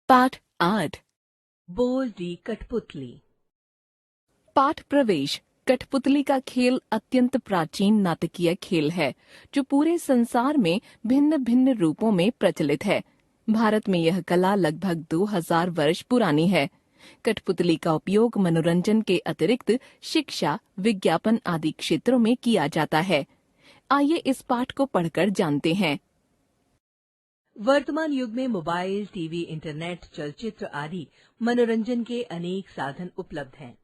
पाठ 8। बोल दी कठपुतली। पाठ प्रवेश। कठपुतली का खेल अत्यंत प्राचीन नाटकीय खेल है जो पूरे संसार में भिन्न भिन्न रूपों में प्रचलित है। भारत में यह कला लगभग 2000 वर्ष पुरानी है। कठपुतली का उपयोग मनोरंजन के अतिरिक्त शिक्षा, विज्ञापन आदि क्षेत्रों में किया जाता है। आइए इस पाठ को पढ़कर जानते हैं। वर्तमान युग में मोबाइल, टीवी, इंटरनेट, चलचित्र आदि मनोरंजन के अनेक साधन उपलब्ध हैं,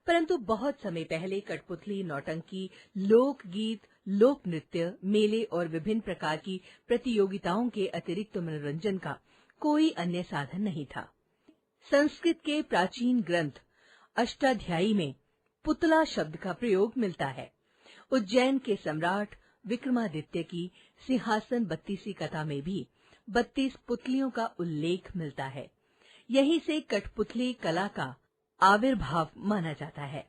परंतु बहुत समय पहले कठपुतली, नौटंकी, लोकगीत, लोक नृत्य, मेले और विभिन्न प्रकार की प्रतियोगिताओं के अतिरिक्त मनोरंजन का कोई अन्य साधन नहीं था। संस्कृत के प्राचीन ग्रंथ अष्टाध्यायी में पुतला शब्द का प्रयोग मिलता है। उज्जैन के सम्राट विक्रमादित्य की सिंहासन 32वीं कथा में भी 32 पुतलियों का उल्लेख मिलता है। यहीं से कठपुतली कला का आविर्भाव माना जाता है।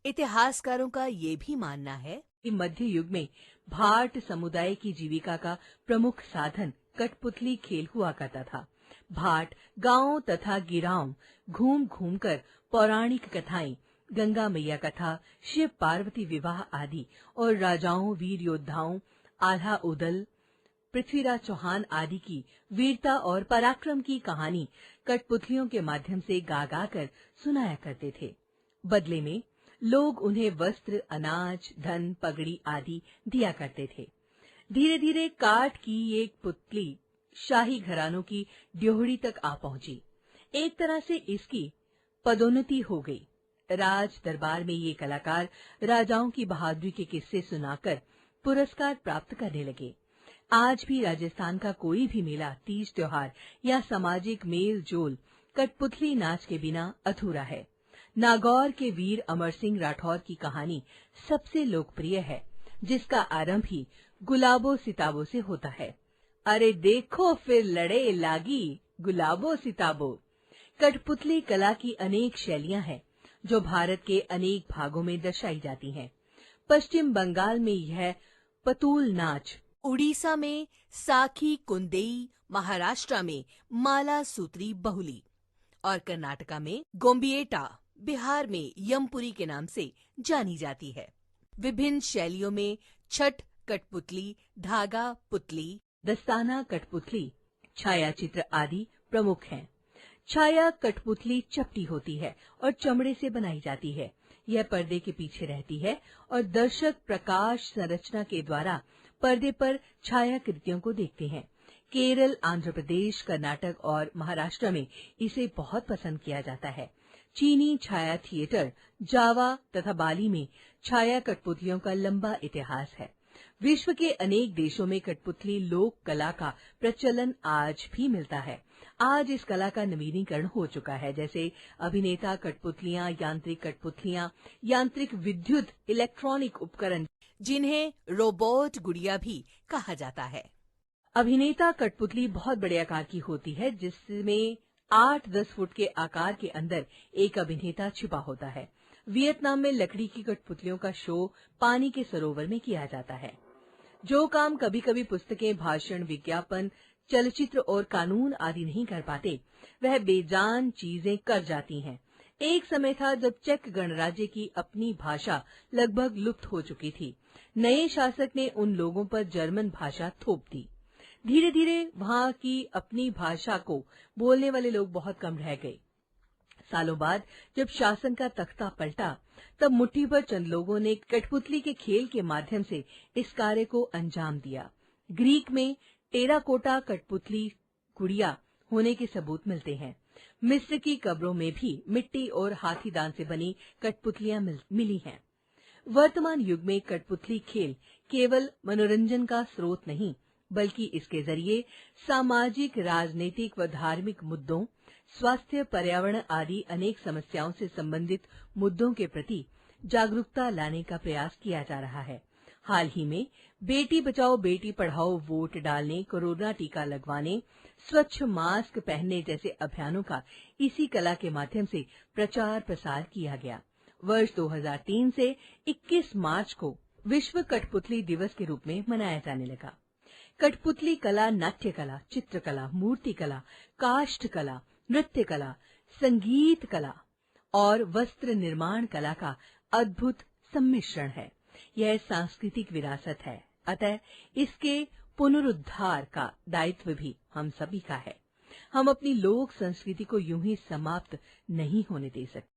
इतिहासकारों का ये भी मानना है कि मध्य युग में भाट समुदाय की जीविका का प्रमुख साधन कठपुतली खेल हुआ करता था। भाट गांवों तथा गिराओं घूम घूमकर पौराणिक कथाएं, गंगा मैया कथा, शिव पार्वती विवाह आदि और राजाओं, वीर योद्धाओं, आल्हा उदल, पृथ्वीराज चौहान आदि की वीरता और पराक्रम की कहानी कठपुतलियों के माध्यम से गा गा कर सुनाया करते थे। बदले में लोग उन्हें वस्त्र, अनाज, धन, पगड़ी आदि दिया करते थे। धीरे धीरे काठ की एक पुतली शाही घरानों की ड्योहड़ी तक आ पहुंची। एक तरह से इसकी पदोन्नति हो गई। राज दरबार में ये कलाकार राजाओं की बहादुरी के किस्से सुनाकर पुरस्कार प्राप्त करने लगे। आज भी राजस्थान का कोई भी मेला, तीज त्योहार या सामाजिक मेल जोल कठपुतली नाच के बिना अधूरा है। नागौर के वीर अमर सिंह राठौर की कहानी सबसे लोकप्रिय है, जिसका आरंभ ही गुलाबो सिताबो से होता है। अरे देखो फिर लड़े लागी गुलाबो सिताबो। कठपुतली कला की अनेक शैलियां हैं जो भारत के अनेक भागों में दर्शाई जाती हैं। पश्चिम बंगाल में यह पतूल नाच, उड़ीसा में साखी कुंदेई, महाराष्ट्र में माला सूत्री बहुली और कर्नाटका में गोम्बिएटा, बिहार में यमपुरी के नाम से जानी जाती है। विभिन्न शैलियों में छठ कठपुतली, धागा पुतली, दस्ताना कठपुतली, छायाचित्र आदि प्रमुख हैं। छाया कठपुतली चपटी होती है और चमड़े से बनाई जाती है। यह पर्दे के पीछे रहती है और दर्शक प्रकाश संरचना के द्वारा पर्दे पर छायाकृतियों को देखते हैं। केरल, आंध्र प्रदेश, कर्नाटक और महाराष्ट्र में इसे बहुत पसंद किया जाता है। चीनी छाया थिएटर, जावा तथा बाली में छाया कठपुतलियों का लंबा इतिहास है। विश्व के अनेक देशों में कठपुतली लोक कला का प्रचलन आज भी मिलता है। आज इस कला का नवीनीकरण हो चुका है, जैसे अभिनेता कठपुतलियां, यांत्रिक कठपुतलियां, यांत्रिक विद्युत इलेक्ट्रॉनिक उपकरण जिन्हें रोबोट गुड़िया भी कहा जाता है। अभिनेता कठपुतली बहुत बड़े आकार की होती है, जिसमें 8-10 फुट के आकार के अंदर एक अभिनेता छिपा होता है। वियतनाम में लकड़ी की कठपुतलियों का शो पानी के सरोवर में किया जाता है। जो काम कभी कभी पुस्तकें, भाषण, विज्ञापन, चलचित्र और कानून आदि नहीं कर पाते, वह बेजान चीजें कर जाती हैं। एक समय था जब चेक गणराज्य की अपनी भाषा लगभग लुप्त हो चुकी थी। नए शासक ने उन लोगों पर जर्मन भाषा थोप दी। धीरे धीरे वहां की अपनी भाषा को बोलने वाले लोग बहुत कम रह गए। सालों बाद जब शासन का तख्ता पलटा, तब मुट्ठी भर चंद लोगों ने कठपुतली के खेल के माध्यम से इस कार्य को अंजाम दिया। ग्रीक में टेराकोटा कठपुतली गुड़िया होने के सबूत मिलते हैं। मिस्र की कब्रों में भी मिट्टी और हाथी दांत से बनी कठपुतलियां मिली हैं। वर्तमान युग में कठपुतली खेल केवल मनोरंजन का स्रोत नहीं, बल्कि इसके जरिए सामाजिक, राजनीतिक व धार्मिक मुद्दों, स्वास्थ्य, पर्यावरण आदि अनेक समस्याओं से संबंधित मुद्दों के प्रति जागरूकता लाने का प्रयास किया जा रहा है। हाल ही में बेटी बचाओ बेटी पढ़ाओ वोट डालने, कोरोना टीका लगवाने, स्वच्छ मास्क पहनने जैसे अभियानों का इसी कला के माध्यम से प्रचार प्रसार किया गया। वर्ष 2003 से 21 मार्च को विश्व कठपुतली दिवस के रूप में मनाया जाने लगा। कठपुतली कला नाट्य कला, चित्रकला, मूर्ति कला, काष्ठ कला, नृत्य कला, संगीत कला और वस्त्र निर्माण कला का अद्भुत सम्मिश्रण है। यह सांस्कृतिक विरासत है, अतः इसके पुनरुद्धार का दायित्व भी हम सभी का है। हम अपनी लोक संस्कृति को यूं ही समाप्त नहीं होने दे सकते।